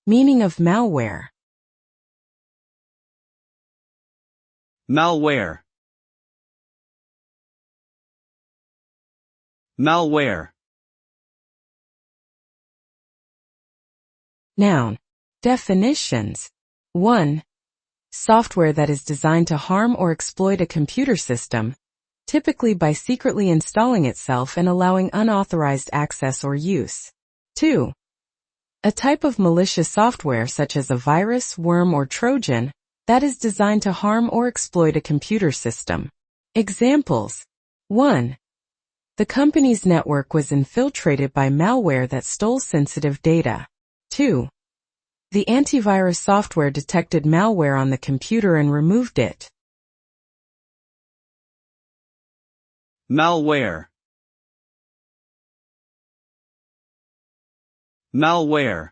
Meaning of malware. Malware. Malware. Noun. Definitions. 1. Software that is designed to harm or exploit a computer system, typically by secretly installing itself and allowing unauthorized access or use. 2. A type of malicious software such as a virus, worm, or Trojan that is designed to harm or exploit a computer system. Examples. 1. The company's network was infiltrated by malware that stole sensitive data. 2. The antivirus software detected malware on the computer and removed it. Malware. Malware.